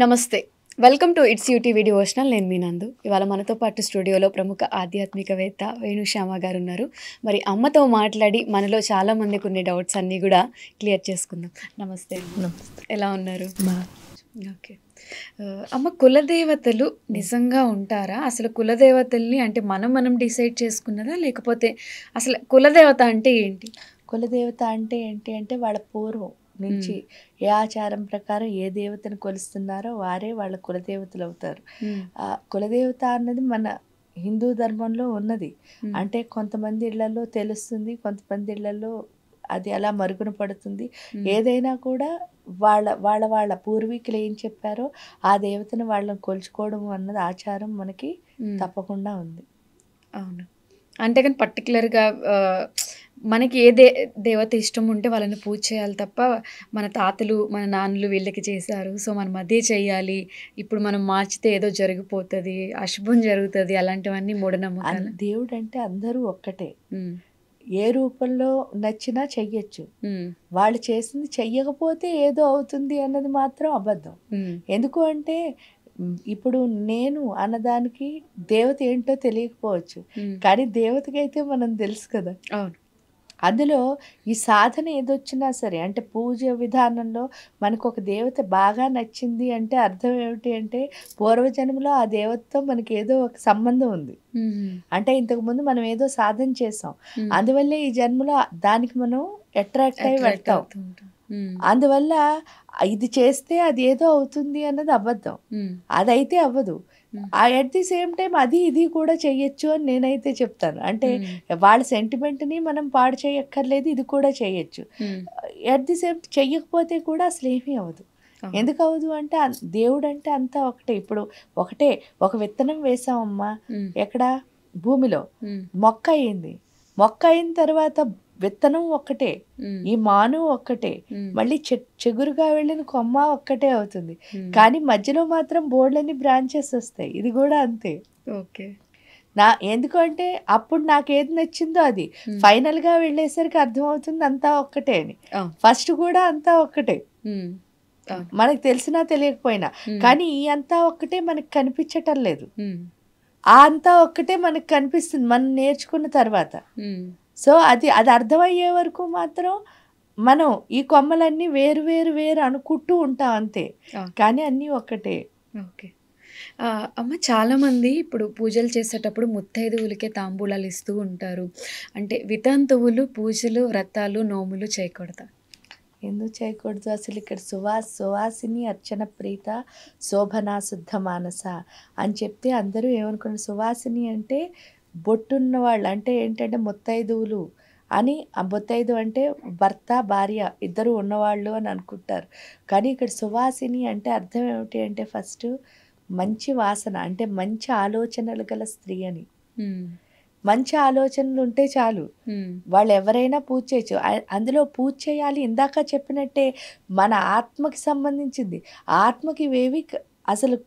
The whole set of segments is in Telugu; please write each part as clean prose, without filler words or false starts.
నమస్తే. Welcome to it's UTV devotional. నేను మీ నందు. ఇవాళ మనతో పాటు స్టూడియోలో ప్రముఖ ఆధ్యాత్మికవేత్త వేణుశ్యామ గారున్నారు. మరి అమ్మతో మాట్లాడి మనలో చాలా మందికి ఉన్న డౌట్స్ అన్నీ కూడా క్లియర్ చేసుకుందాం. నమస్తే అండి. నమస్తే. ఎలా ఉన్నారు? ఓకే. అమ్మ, కులదేవతలు నిజంగా ఉంటారా? అసలు కులదేవతల్ని అంటే మనం డిసైడ్ చేసుకున్నదా? లేకపోతే అసలు కులదేవత అంటే ఏంటి? కులదేవత అంటే ఏంటి అంటే వాళ్ళ పూర్వం నుంచి ఏ ఆచారం ప్రకారం ఏ దేవతను కొలుస్తున్నారో వారే వాళ్ళ కులదేవతలు అవుతారు. కులదేవత అన్నది మన హిందూ ధర్మంలో ఉన్నది. అంటే కొంతమంది ఇళ్లలో తెలుస్తుంది, కొంతమంది ఇళ్లలో అది అలా మరుగున పడుతుంది. ఏదైనా కూడా వాళ్ళ వాళ్ళ వాళ్ళ పూర్వీకులు ఏం చెప్పారో ఆ దేవతను వాళ్ళని కొలుచుకోవడం అన్నది ఆచారం మనకి తప్పకుండా ఉంది. అవును. అంటే కానీ పర్టికులర్‌గా మనకి ఏ దేవత ఇష్టం ఉంటే వాళ్ళని పూజ చేయాలి తప్ప, మన తాతలు, మన నాన్నలు వీళ్ళకి చేశారు, సో మనం అదే చెయ్యాలి, ఇప్పుడు మనం మార్చితే ఏదో జరిగిపోతది, అశుభం జరుగుతది, అలాంటివన్నీ మూఢనమ్మకాలు. దేవుడంటే అందరూ ఒక్కటే. హ్మ్. ఏ రూపంలో నచ్చినా చెయ్యొచ్చు. హ్మ్. వాళ్ళు చేసింది చెయ్యకపోతే ఏదో అవుతుంది అన్నది మాత్రం అబద్ధం. హ్మ్. ఎందుకు అంటే ఇప్పుడు నేను అన్నదానికి దేవత ఏంటో తెలియకపోవచ్చు. కానీ దేవతకైతే మనం తెలుసు కదా! అవును. అందులో ఈ సాధన ఏదొచ్చినా సరే అంటే పూజ విధానంలో మనకు ఒక దేవత బాగా నచ్చింది అంటే అర్థం ఏమిటి అంటే పూర్వజన్మలో ఆ దేవతతో మనకి ఏదో ఒక సంబంధం ఉంది. అంటే ఇంతకుముందు మనం ఏదో సాధన చేసాం, అందువల్లే ఈ జన్మలో దానికి మనం అట్రాక్ట్ అయి వెళ్తాం. అందువల్ల ఇది చేస్తే అది ఏదో అవుతుంది అన్నది అబద్ధం. అదైతే అవ్వదు. అట్ ది సేమ్ టైం అది ఇది కూడా చెయ్యొచ్చు అని నేనైతే చెప్తాను. అంటే వాళ్ళ సెంటిమెంట్ని మనం పాడు చేయక్కర్లేదు, ఇది కూడా చేయొచ్చు. అట్ ది సేమ్ చెయ్యకపోతే కూడా అసలు ఏమీ అవ్వదు. ఎందుకు అవ్వదు అంటే దేవుడు అంటే అంతా ఒకటే. ఇప్పుడు ఒకటే ఒక విత్తనం వేసామమ్మా, ఎక్కడ భూమిలో మొక్క అయింది. మొక్క అయిన తర్వాత విత్తనం ఒక్కటే, ఈ మాను ఒక్కటే, మళ్ళీ చెగురుగా వెళ్ళిన కొమ్మ ఒక్కటే అవుతుంది. కానీ మధ్యలో మాత్రం బోర్డులని బ్రాంచెస్ వస్తాయి. ఇది కూడా అంతే. ఓకే. ఎందుకంటే అప్పుడు నాకు ఏది నచ్చిందో అది ఫైనల్గా వెళ్ళేసరికి అర్థమవుతుంది అంతా ఒక్కటే అని. ఫస్ట్ కూడా అంతా ఒక్కటే, మనకు తెలిసినా తెలియకపోయినా. కానీ ఈ అంతా ఒక్కటే మనకు కనిపించటం లేదు. ఆ అంతా ఒక్కటే మనకు కనిపిస్తుంది మనం నేర్చుకున్న తర్వాత. సో అది అర్థమయ్యే వరకు మాత్రం మనం ఈ కొమ్మలన్నీ వేరు వేరు వేరు అనుకుంటూ ఉంటాం అంతే, కానీ అన్నీ ఒక్కటే. ఓకే. అమ్మ, చాలామంది ఇప్పుడు పూజలు చేసేటప్పుడు ముత్తైదువులకే తాంబూలాలు ఇస్తూ ఉంటారు. అంటే వితంతువులు పూజలు, వ్రతాలు, నోములు చేయకూడదా? ఎందుకు చేయకూడదు? అసలు ఇక్కడ సువాసిని అర్చన ప్రీత శోభనా శుద్ధ మానస అని చెప్తే అందరూ ఏమనుకున్నారు? సువాసిని అంటే బొట్టున్న వాళ్ళు, అంటే ఏంటంటే ముత్తైదువులు అని. ఆ ముత్తైదు అంటే భర్త భార్య ఇద్దరు ఉన్నవాళ్ళు అని అనుకుంటారు. కానీ ఇక్కడ సువాసిని అంటే అర్థం ఏమిటి అంటే ఫస్ట్ మంచి వాసన, అంటే మంచి ఆలోచనలు గల స్త్రీ అని. మంచి ఆలోచనలు ఉంటే చాలు, వాళ్ళు ఎవరైనా పూజ చేయొచ్చు. అందులో పూజ చేయాలి ఇందాక చెప్పినట్టే మన ఆత్మకి సంబంధించింది. ఆత్మకి ఇవేవి అసలు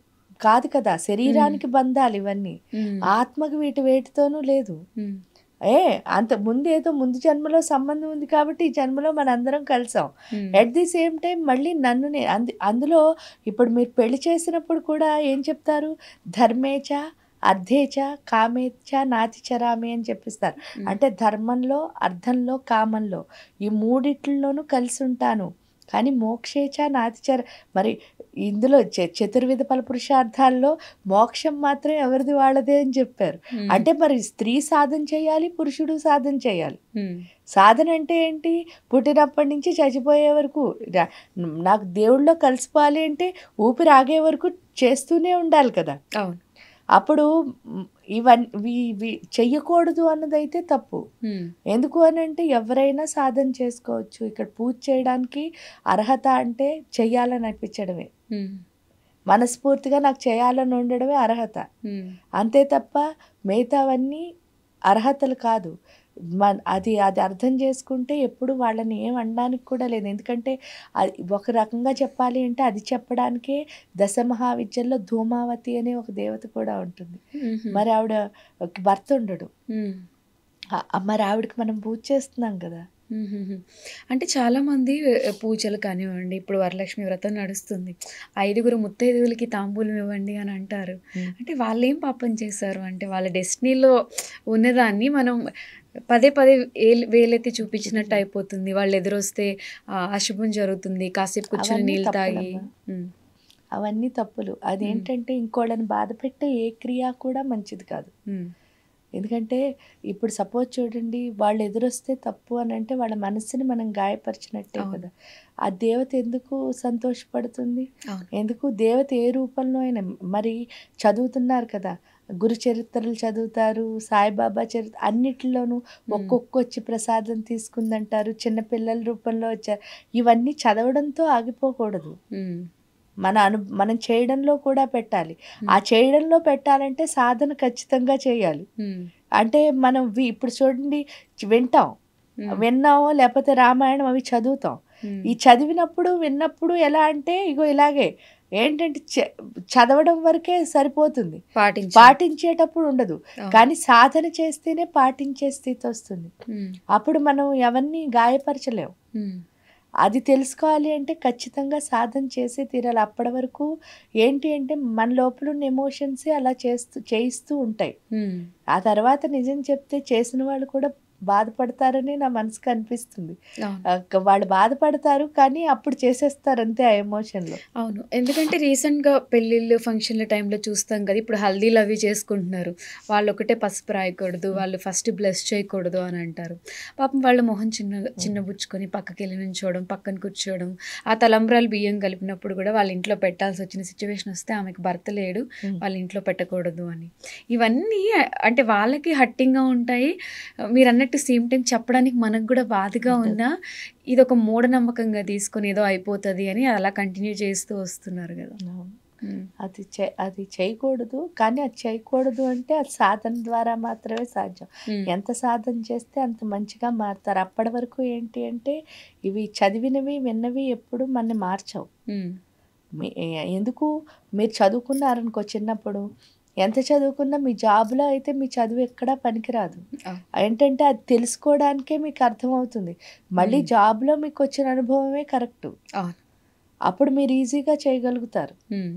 కాదు కదా, శరీరానికి బంధాలు ఇవన్నీ. ఆత్మకి వేటితోనూ లేదు. అంత ముందేదో ముందు జన్మలో సంబంధం ఉంది కాబట్టి ఈ జన్మలో మనందరం కలిసాం. ఎట్ ది సేమ్ టైం మళ్ళీ నన్ను అందులో ఇప్పుడు మీరు పెళ్లి చేసినప్పుడు కూడా ఏం చెప్తారు? ధర్మేచ అర్థేచ కామేచ నాతిచరామి అని చెప్పిస్తారు. అంటే ధర్మంలో, అర్థంలో, కామంలో ఈ మూడిట్లలోనూ కలిసి ఉంటాను, కానీ మోక్షేచ నాతిచర. మరి ఇందులో చతుర్విధ ఫల పురుషార్థాల్లో మోక్షం మాత్రం ఎవరిది వాళ్ళదే అని చెప్పారు. అంటే మరి స్త్రీ సాధన చేయాలి, పురుషుడు సాధన చేయాలి. సాధన అంటే ఏంటి? పుట్టినప్పటి నుంచి చచ్చిపోయే వరకు నాకు దేవుళ్ళలో కలిసిపోవాలి అంటే ఊపిరి ఆగే వరకు చేస్తూనే ఉండాలి కదా. అవును. అప్పుడు ఇవి చెయ్యకూడదు అన్నదైతే తప్పు. ఎందుకు అని అంటే ఎవరైనా సాధన చేసుకోవచ్చు. ఇక్కడ పూజ చేయడానికి అర్హత అంటే చెయ్యాలని అనిపించడమే, మనస్ఫూర్తిగా నాకు చేయాలని ఉండడమే అర్హత. అంతే తప్ప మిగతావన్నీ అర్హతలు కాదు. అది అర్థం చేసుకుంటే ఎప్పుడు వాళ్ళని ఏం అనడానికి కూడా లేదు. ఎందుకంటే ఒక రకంగా చెప్పాలి అంటే అది చెప్పడానికే దశమహావిద్యల్లో ధూమావతి అనే ఒక దేవత కూడా ఉంటుంది. మరి ఆవిడ భర్త ఉండడు, మరి ఆవిడకి మనం పూజ చేస్తున్నాం కదా. హుహుహు. అంటే చాలామంది పూజలు కానివ్వండి, ఇప్పుడు వరలక్ష్మి వ్రతం నడుస్తుంది. 5గురు ముత్తైదువులకి తాంబూలం ఇవ్వండి అని అంటారు. హ్మ్. అంటే వాళ్ళేం పాపం చేశారు? అంటే వాళ్ళ డెస్టినీలో ఉన్నదాన్ని మనం పదే పదే వేలెత్తి చూపించినట్టు అయిపోతుంది. వాళ్ళు ఎదురొస్తే అశుభం జరుగుతుంది. కాసేపు కూర్చొని అవన్నీ నీళ్ళు తాగి తప్పులమ్మా. హ్మ్. అవన్నీ తప్పులు. హ్మ్. అదేంటంటే ఇంకోళ్ళని బాధపెట్టే ఏ క్రియ కూడా మంచిది కాదు. హ్మ్. ఎందుకంటే ఇప్పుడు సపోజ్ చూడండి వాళ్ళు ఎదురొస్తే తప్పు అని అంటే వాళ్ళ మనస్సుని మనం గాయపరిచినట్టే అవును. కదా! ఆ దేవత ఎందుకు సంతోషపడుతుంది? అవును. ఎందుకు దేవత ఏ రూపంలో అయినా మరి చదువుతున్నారు కదా! గురు చరిత్రలు చదువుతారు. సాయిబాబా అన్నిటిలోనూ హ్మ్. ఒక్కొక్కొచ్చి ప్రసాదం తీసుకుందంటారు. చిన్న పిల్లల రూపంలో వచ్చారు. ఇవన్నీ చదవడంతో ఆగిపోకూడదు. హ్మ్. మనం చేయడంలో కూడా పెట్టాలి. ఆ హ్మ్. చేయడంలో పెట్టాలంటే సాధన ఖచ్చితంగా చేయాలి. హ్మ్. అంటే మనం ఇప్పుడు చూడండి వింటాం. హ్మ్. విన్నామో లేపోతే రామాయణం అవి చదువుతాం. హ్మ్. ఈ చదివినప్పుడు, విన్నప్పుడు ఎలా అంటే ఇగో ఇలాగే ఏంటంటే చదవడం వరకే సరిపోతుంది. పాటించాలి. పాటించేటప్పుడు ఉండదు. అవును. కానీ సాధన చేస్తేనే పాటించే స్థితొస్తుంది. హ్మ్. అప్పుడు మనం ఎవరిని గాయపరచలేం. హ్మ్. అది తెలుసుకోవాలి అంటే ఖచ్చితంగా సాధన చేసే తీరాలి. అప్పటి వరకు ఏంటి అంటే మన లోపల ఉన్న ఎమోషన్సే అలా చేయిస్తూ ఉంటాయి. హ్మ్. ఆ తర్వాత నిజం చెప్తే చేసిన వాళ్ళు కూడా బాధపడతారని నా మనసుకు అనిపిస్తుంది. అవును. వాళ్ళు బాధపడతారు కానీ అప్పుడు చేసేస్తారు అంతే ఆ ఎమోషన్‌లో. అవును. ఎందుకంటే రీసెంట్‌గా పెళ్ళిళ్ళు, ఫంక్షన్‌ల టైంలో చూస్తాం కదా! ఇప్పుడు హల్దీలవి చేసుకుంటున్నారు. వాళ్ళొకటే పసుపు రాయకూడదు, హ్మ్. వాళ్ళు ఫస్ట్ బ్లెస్ చేయకూడదు అని అంటారు. పాపం వాళ్ళ మొహం హ్మ్. చిన్నబుచ్చుకొని పక్కకెళ్ళి నుంచోవడం, పక్కన కూర్చోవడం, ఆ తలంబ్రాలు బియ్యం కలిపినప్పుడు కూడా వాళ్ళ ఇంట్లో పెట్టాల్సొచ్చిన సిట్యుయేషన్ వస్తే ఆమెకు భర్త లేడు, హ్మ్. వాళ్ళ ఇంట్లో పెట్టకూడదు అని. ఇవన్నీ అంటే వాళ్ళకి హర్టింగ్‌గా ఉంటాయి. మీరన్నట్టు సేమ్ టైమ్ చెప్పడానికి మనకు కూడా బాధగా ఉంటది. ఉన్నా ఇదొక మూఢనమ్మకంగా తీసుకొని ఏదో అయిపోతది అని అలా కంటిన్యూ చేస్తూ వస్తున్నారు గదా! అవును. హ్మ్. అది చేయకూడదు. కానీ అది చేయకూడదు అంటే అది సాధన ద్వారా మాత్రమే సాధ్యం. హ్మ్. ఎంత సాధన చేస్తే అంత మంచిగా మారుతారు. అప్పటి వరకు ఏంటి అంటే ఇవి చదివినవి, విన్నవి ఎప్పుడు మనని మార్చవు. హ్మ్. మీ ఎందుకు మీరు చదువుకున్నారనుకో చిన్నప్పుడు, ఎంత చదువుకున్నా మీ జాబ్‌లో అయితే మీ చదువు ఎక్కడా పనికిరాదు. అవును. ఏంటంటే అది తెలుసుకోవడానికే మీకు అర్థమవుతుంది. మళ్ళీ హ్మ్. జాబ్‌లో మీకొచ్చిన అనుభవమే కరెక్టు. అవును. అప్పుడు మీరు ఈజీగా చేయగలుగుతారు. హ్మ్.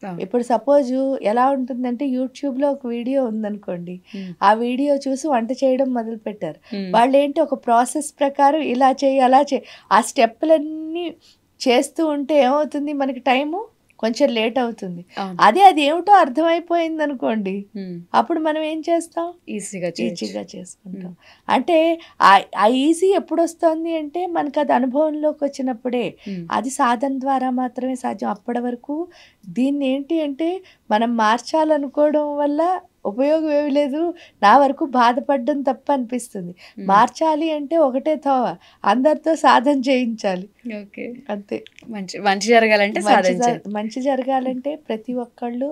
అవును. ఇప్పుడు సపోజు ఎలా ఉంటుందంటే యూట్యూబ్‌లో ఒక వీడియో ఉందనుకోండి. హ్మ్. ఆ వీడియో చూసి వంట చేయడం మొదలుపెట్టారు. హ్మ్. వాళ్ళేంటి ఒక ప్రాసెస్ ప్రకారం ఇలా చెయ్యి, అలా చెయ్యి. ఆ స్టెప్పులన్నీ చేస్తూ ఉంటే ఏమవుతుంది మనకి టైము కొంచెం లేట్ అవుతుంది. అవును. అదేమిటో అర్థమైపోయిందనుకోండి. హ్మ్. అప్పుడు మనం ఏం చేస్తాం? ఈజీగా చేయొచ్చు. ఈజీగా హ్మ్. చేసుకుంటాం. అంటే ఆ ఈజీ ఎప్పుడొస్తోంది అంటే మనకది అనుభవంలోకొచ్చినప్పుడే. హ్మ్. అది సాధన ద్వారా మాత్రమే సాధ్యం. అప్పటి వరకు దీన్నేంటి అంటే మనం మార్చాలనుకోవడం వల్ల ఉపయోగం ఏమి లేదు. నా వరకు బాధపడడం తప్ప అనిపిస్తుంది. హ్మ్. మార్చాలి అంటే ఒకటే తోవ. అందరితో సాధన చేయించాలి. ఓకే. అంతే. మంచి జరగాలంటే సాధించాలి. మంచి జరగాలంటే ప్రతి ఒక్కళ్ళు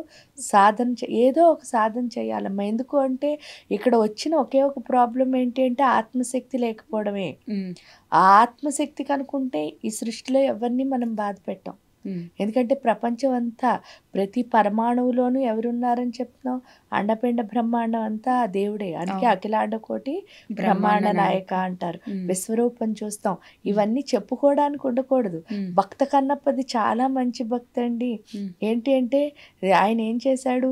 ఏదో ఒక సాధన చేయాలమ్మా. ఎందుకు అంటే ఇక్కడ వచ్చిన ఒకే ఒక ప్రాబ్లమ్ ఏంటి అంటే ఆత్మశక్తి లేకపోవడమే. హ్మ్. ఆ ఆత్మశక్తి కనుకుంటే ఈ సృష్టిలో ఎవరిని మనం బాధ పెట్టం. హ్మ్. ఎందుకంటే ప్రపంచం అంతా ప్రతి పరమాణువులోనూ ఎవరున్నారని చెప్తున్నాం? అండపిండ బ్రహ్మాండం అంతా ఆ దేవుడే. అందుకే అవును. అఖిలాండ కోటి బ్రహ్మాండ బ్రహ్మాండ నాయక నాయక. అంటారు. హ్మ్. విశ్వరూపం చూస్తాం. హ్మ్. ఇవన్నీ చెప్పుకోవడానికి ఉండకూడదు. హ్మ్. భక్త కన్నప్పది చాలా మంచి భక్తండి. హ్మ్. ఏంటి అంటే ఆయన ఏం చేశాడు?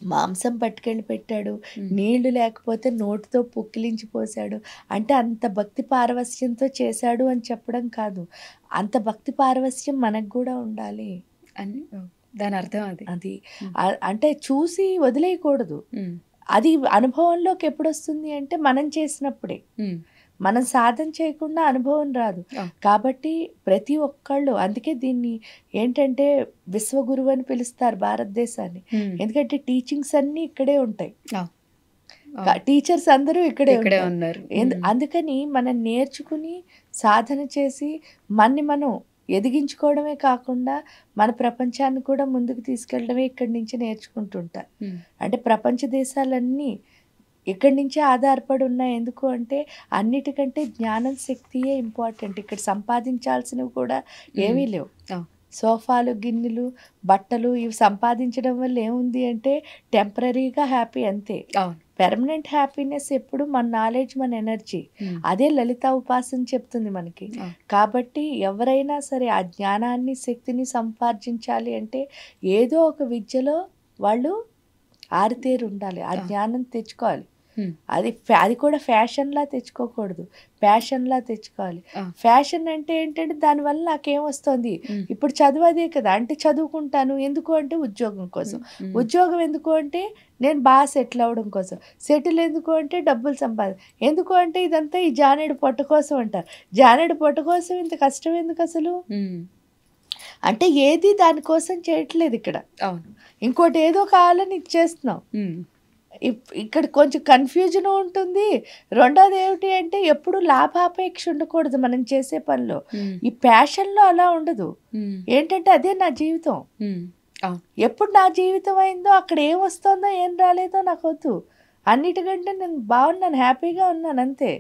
మాంసం పట్టుకెళ్ళి పెట్టాడు. హ్మ్. నీళ్లు లేకపోతే నోటితో పుక్కిలించి పోసాడు. అంటే అంత భక్తి పారవస్యంతో చేశాడు అని చెప్పడం కాదు. అంత భక్తి పారవస్యం మనకు గూడా ఉండాలి. అని దానర్థం అది. అది. హ్మ్. అంటే చూసి వదిలేయకూడదు. హ్మ్. అది అనుభవంలోకి ఎప్పుడొస్తుంది అంటే మనం చేసినప్పుడే. హ్మ్. మనం సాధన చేయకుండా అనుభవం రాదు. అవును. కాబట్టి ప్రతి ఒక్కళ్ళు అందుకే దీన్ని ఏంటంటే విశ్వగురువు అని పిలుస్తారు భారతదేశాన్ని. హ్మ్. ఎందుకంటే టీచింగ్స్ అన్నీ ఇక్కడే ఉంటాయి. అవును. అవును. టీచర్స్ అందరూ ఇక్కడే ఇక్కడే ఉంటారు. ఉన్నారు. హ్మ్. అందుకని మనం నేర్చుకుని, సాధన చేసి, మన్ని మనం ఎదిగించుకోవడమే కాకుండా, మన ప్రపంచాన్ని కూడా ముందుకు తీసుకెళ్ళడమే ఇక్కడి నుంచి నేర్చుకుంటుంటారు. హ్మ్. అంటే ప్రపంచ దేశాలన్నీ ఇక్కడి నుంచే ఆధారపడి ఉన్నాయి. ఎందుకు అంటే, అన్నిటికంటే జ్ఞానం, శక్తియే ఇంపార్టెంట్. ఇక్కడ సంపాదించాల్సినవి కూడా హ్మ్. ఏమీ లేవు. అవును. సోఫాలు, గిన్నెలు, బట్టలు ఇవి సంపాదించడం వల్ల ఏముంది అంటే, టెంపరరీగా హ్యాపీ అంతే. అవును. పెర్మనెంట్ హ్యాపీనెస్ ఎప్పుడు మన నాలెడ్జ్, మన ఎనర్జీ. అదే లలిత ఉపాసన చెప్తుంది మనకి. కాబట్టి ఎవరైనా సరే ఆ జ్ఞానాన్ని, శక్తిని సంపార్జించాలి అంటే ఏదో ఒక విద్యలో వాళ్ళు ఆరితేరి ఉండాలి. ఆ జ్ఞానం తెచ్చుకోవాలి. అది కూడా ఫ్యాషన్లా తెచ్చుకోకూడదు, ప్యాషన్లా తెచ్చుకోవాలి. ఫ్యాషన్ అంటే ఏంటంటే దానివల్ల నాకేమొస్తుంది, ఇప్పుడు చదువు అదే కదా, అంటే చదువుకుంటాను ఎందుకు అంటే ఉద్యోగం కోసం, ఉద్యోగం ఎందుకు అంటే నేను బాగా సెటిల్ అవ్వడం కోసం, సెటిల్ ఎందుకు అంటే డబ్బులు ఎందుకు అంటే ఇదంతా ఈ జానేడు పొట్ట కోసం అంటారు. జానేడు పొట్ట కోసం ఇంత కష్టం ఎందుకు అసలు? అంటే ఏది దానికోసం చేయట్లేదు ఇక్కడ. ఇంకోటి ఏదో కావాలని ఇచ్చేస్తున్నాం. ఇక్కడ కొంచెం కన్ఫ్యూజన్ ఉంటుంది. రెండోది ఏమిటి అంటే ఎప్పుడు లాభాపేక్ష ఉండకూడదు మనం చేసే పనిలో. ఈ ప్యాషన్లో అలా ఉండదు. ఏంటంటే అదే నా జీవితం. ఎప్పుడు నా జీవితం అయిందో అక్కడ ఏం వస్తుందో ఏం రాలేదో నాకు వద్దు. అన్నిటికంటే నేను బాగున్నాను, హ్యాపీగా ఉన్నాను అంతే.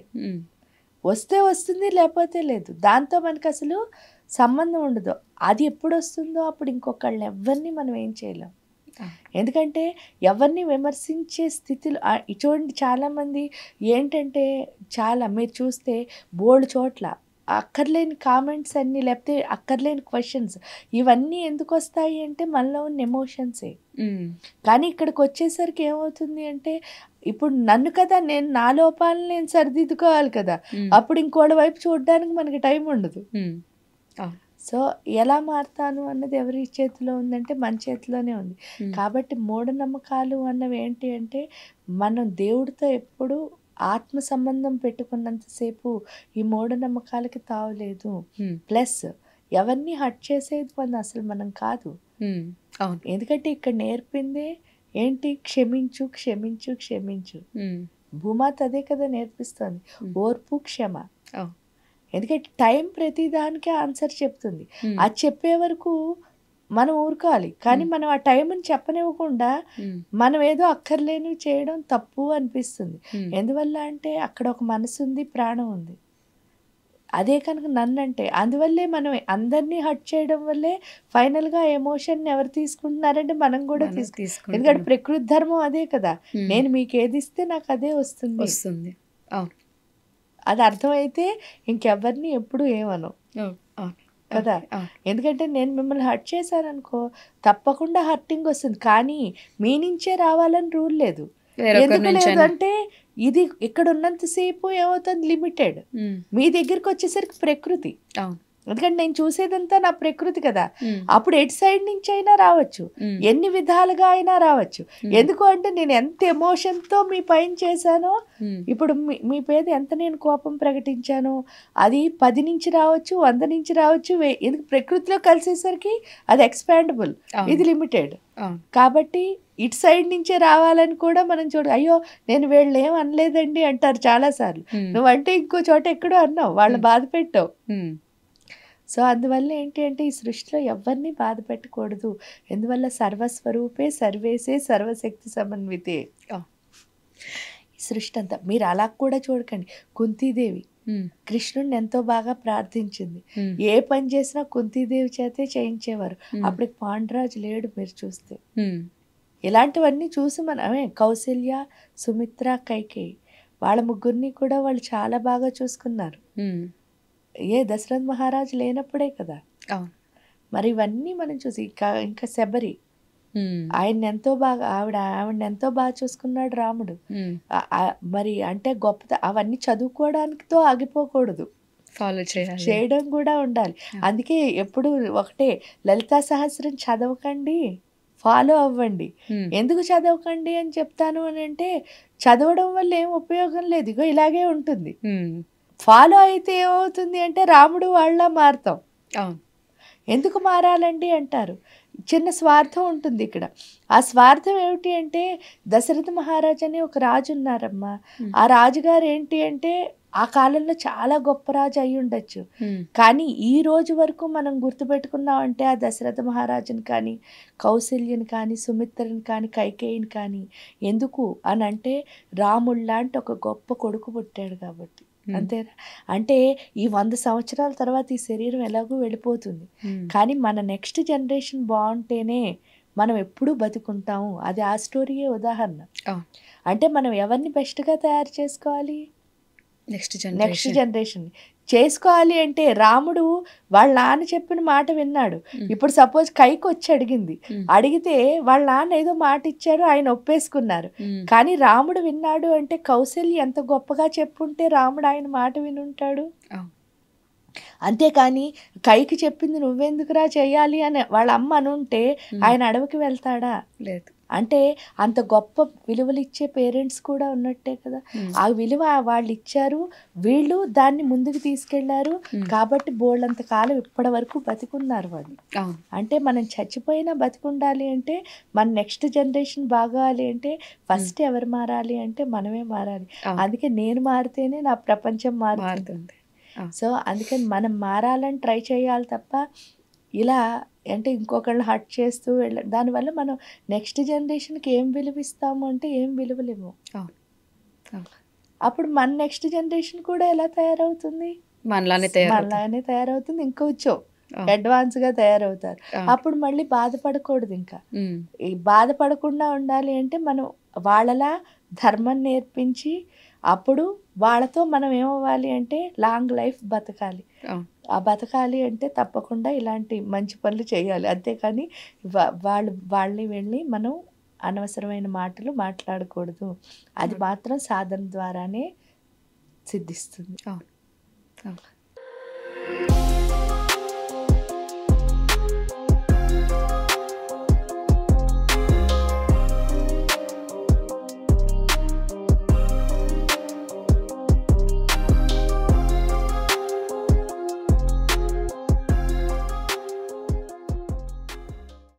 వస్తే వస్తుంది, లేకపోతే లేదు. దాంతో మనకు అసలు సంబంధం ఉండదు. అది ఎప్పుడు వస్తుందో అప్పుడు ఇంకొకళ్ళని ఎవరిని మనం ఏం చేయలేం. ఎందుకంటే ఎవరిని విమర్శించే స్థితిలో చూడండి, చాలామంది ఏంటంటే మీరు చూస్తే బోల్డ్ చోట్ల అక్కర్లేని కామెంట్స్ అన్నీ, లేకపోతే అక్కర్లేని క్వశ్చన్స్, ఇవన్నీ ఎందుకు వస్తాయి అంటే మనలో ఉన్న ఎమోషన్సే. కానీ ఇక్కడికి వచ్చేసరికి ఏమవుతుంది అంటే ఇప్పుడు నన్ను కదా, నేను నా లోపాలను నేను సరిదిద్దుకోవాలి కదా, అప్పుడు ఇంకోటి వైపు చూడడానికి మనకి టైం ఉండదు. సో ఎలా మారుతాను అన్నది ఎవరి చేతిలో ఉందంటే మన చేతిలోనే ఉంది. కాబట్టి మూఢనమ్మకాలు అన్నవి ఏంటి అంటే మనం దేవుడితో ఎప్పుడు ఆత్మ సంబంధం పెట్టుకున్నంతసేపు ఈ మూఢనమ్మకాలకి తావులేదు. ప్లస్ ఎవరిని హర్ట్ చేసేది అసలు మనం కాదు. ఎందుకంటే ఇక్కడ నేర్పిందే ఏంటి, క్షమించు క్షమించు క్షమించు. భూమాత అదే కదా నేర్పిస్తుంది, ఓర్పు క్షమ. ఎందుకంటే టైం ప్రతిదానికి ఆన్సర్ చెప్తుంది. అది చెప్పే వరకు మనం ఊరుకోవాలి. కానీ మనం ఆ టైంని చెప్పనివ్వకుండా మనం ఏదో అక్కర్లేనివి చేయడం తప్పు అనిపిస్తుంది. ఎందువల్ల అంటే అక్కడ ఒక మనసు ఉంది, ప్రాణం ఉంది. అదే కనుక నన్ను అంటే అందువల్లే మనం అందరినీ హర్ట్ చేయడం వల్లే ఫైనల్గా ఎమోషన్ ఎవరు తీసుకుంటున్నారంటే మనం కూడా తీసుకుంటాం. ఎందుకంటే ప్రకృతి ధర్మం అదే కదా, నేను మీకు ఏది ఇస్తే నాకు అదే వస్తుంది. అది అర్థమైతే ఇంకెవరిని ఎప్పుడు ఏమను కదా. ఎందుకంటే నేను మిమ్మల్ని హర్ట్ చేశాననుకో తప్పకుండా హర్టింగ్ వస్తుంది. కానీ మీ నుంచే రావాలని రూల్ లేదు. ఎందుకు లేదంటే ఇది ఇక్కడ ఉన్నంతసేపు ఏమవుతుంది, లిమిటెడ్. మీ దగ్గరికి వచ్చేసరికి ప్రకృతి. ఎందుకంటే నేను చూసేదంతా నా ప్రకృతి కదా, అప్పుడు ఎటు సైడ్ నుంచి అయినా రావచ్చు, ఎన్ని విధాలుగా అయినా రావచ్చు. ఎందుకు అంటే నేను ఎంత ఎమోషన్తో మీ పైన చేశానో, ఇప్పుడు మీ పేద ఎంత నేను కోపం ప్రకటించానో అది 10 నుంచి రావచ్చు, 100 నుంచి రావచ్చు. ఎందుకు ప్రకృతిలో కలిసేసరికి అది ఎక్స్పాండబుల్, ఇది లిమిటెడ్. కాబట్టి ఇటు సైడ్ నుంచే రావాలని కూడా మనం అయ్యో నేను వీళ్ళు ఏం అనలేదండి అంటారు చాలాసార్లు. నువ్వంటే ఇంకో చోట ఎక్కడో అన్నావు, వాళ్ళు బాధ పెట్టావు. సో అందువల్ల ఏంటి అంటే ఈ సృష్టిలో ఎవరిని బాధ పెట్టకూడదు. ఎందువల్ల సర్వస్వరూపే సర్వేసే సర్వశక్తి సమన్వితే. ఈ సృష్టి అంతా మీరు అలా కూడా చూడకండి. కుంతీదేవి కృష్ణుడిని ఎంతో బాగా ప్రార్థించింది. ఏ పని చేసినా కుంతీదేవి చేతే చేయించేవారు. అప్పటికి పాండురాజు లేడు. మీరు చూస్తే ఇలాంటివన్నీ చూసి మనమే కౌసల్య, సుమిత్ర, కైకేయి వాళ్ళ ముగ్గురిని కూడా వాళ్ళు చాలా బాగా చూసుకున్నారు. దశరథ్ మహారాజు లేనప్పుడే కదా. మరి ఇవన్నీ మనం చూసి ఇంకా శబరి ఆయన్ని ఎంతో బాగా ఆవిడని ఎంతో బాగా చూసుకున్నాడు రాముడు. మరి అంటే గొప్ప అవన్నీ చదువుకోవడానికితో ఆగిపోకూడదు, ఫాలో చేయడం కూడా ఉండాలి. అందుకే ఎప్పుడు ఒకటే లలితా సహస్రం చదవకండి, ఫాలో అవ్వండి. ఎందుకు చదవకండి అని చెప్తాను అని అంటే చదవడం వల్ల ఏం ఉపయోగం లేదు. ఇగో ఇలాగే ఉంటుంది. ఫాలో అయితే ఏమవుతుంది అంటే రాముడు వాళ్ళ మారుతాం. ఎందుకు మారాలండి అంటారు. చిన్న స్వార్థం ఉంటుంది ఇక్కడ. ఆ స్వార్థం ఏమిటి అంటే దశరథ మహారాజు అని ఒక రాజు ఉన్నారమ్మా. ఆ రాజుగారు ఏంటి అంటే ఆ కాలంలో చాలా గొప్ప రాజు అయి ఉండొచ్చు. కానీ ఈ రోజు వరకు మనం గుర్తుపెట్టుకున్నామంటే ఆ దశరథ మహారాజుని కానీ, కౌసల్యని కానీ, సుమిత్రని కానీ, కైకేయిని కానీ. ఎందుకు అని అంటే రాముడు లాంటి ఒక గొప్ప కొడుకు పుట్టాడు కాబట్టి. అంతేనా? అంటే ఈ 100 సంవత్సరాల తర్వాత ఈ శరీరం ఎలాగో వెళ్ళిపోతుంది. కానీ మన నెక్స్ట్ జనరేషన్ బాగుంటేనే మనం ఎప్పుడూ బతికుంటాము. అది ఆ స్టోరీయే ఉదాహరణ. అవును. అంటే మనం ఎవరిని బెస్ట్‌గా తయారు చేసుకోవాలి? Next next generation. జనరేషన్‌ని. చేసుకోవాలి అంటే రాముడు వాళ్ళ నాన్న చెప్పిన మాట విన్నాడు. హ్మ్. ఇప్పుడు సపోజ్ కైకొచ్చి అడిగింది. హ్మ్. అడిగితే వాళ్ళ నాన్న ఏదో మాట ఇచ్చారు. ఆయన ఒప్పేసుకున్నారు. హ్మ్. కానీ రాముడు విన్నాడు అంటే కౌసల్య ఎంత గొప్పగా చెప్పుంటే రాముడు ఆయన మాట వినుంటాడు. అవును. అంతేకాని కైకి చెప్పింది నువ్వెందుకురా చెయ్యాలి అని వాళ్ళ అమ్మ అనుంటే హ్మ్. ఆయన అడవికి వెళ్తాడా? లేదు. అంటే అంత గొప్ప విలువలిచ్చే పేరెంట్స్ కూడా ఉన్నట్టే కదా! హ్మ్. ఆ విలువ వాళ్ళిచ్చారు. వీళ్ళు దాన్ని ముందుకు తీసుకెళ్లారు. హ్మ్. కాబట్టి బోలెడంత కాలం ఇప్పటి వరకు బతికున్నారు వాళ్ళు. అవును. అంటే మనం చచ్చిపోయినా బతికుండాలి అంటే, మన నెక్స్ట్ జనరేషన్ బాగాలి అంటే, ఫస్ట్ ఎవరు మారాలి అంటే మనమే మారాలి. అవును. అందుకే నేను మారితేనే నా ప్రపంచం మారుతుంది. మారుతుంది. అవును. సో, అందుకని మనం మారాలని ట్రై చేయాలి తప్ప, ఇలా అంటే ఇంకొకళ్ళని హర్ట్ చేస్తూ దానివల్ల మనం నెక్స్ట్ జనరేషన్‌కి ఏం విలువిస్తాము అంటే ఏం విలువలివ్వము. అవును. అవును. అప్పుడు మన నెక్స్ట్ జనరేషన్ కూడా ఎలా తయారవుతుంది? మనలానే తయారవుతాం. మనలానే తయారవుతుంది. ఇంకొంచెం అవును. అడ్వాన్స్‌గా తయారవుతారు. అవును. అప్పుడు మళ్ళీ బాధపడకూడదింకా. హ్మ్. ఈ బాధపడకుండా ఉండాలి అంటే మనం వాళ్ళలా ధర్మం నేర్పించి, అప్పుడు వాళ్ళతో మనం ఏమవ్వాలి అంటే లాంగ్ లైఫ్ బతకాలి. అవును. ఆ బతకాలి అంటే తప్పకుండా ఇలాంటి మంచి పనులు చేయాలి. అంతేకాని వాళ్ళని వెళ్ళి మనం అనవసరమైన మాటలు మాట్లాడకూడదు. అది అవును. మాత్రం సాధన ద్వారానే సిద్ధిస్తుంది. అవును. అవును.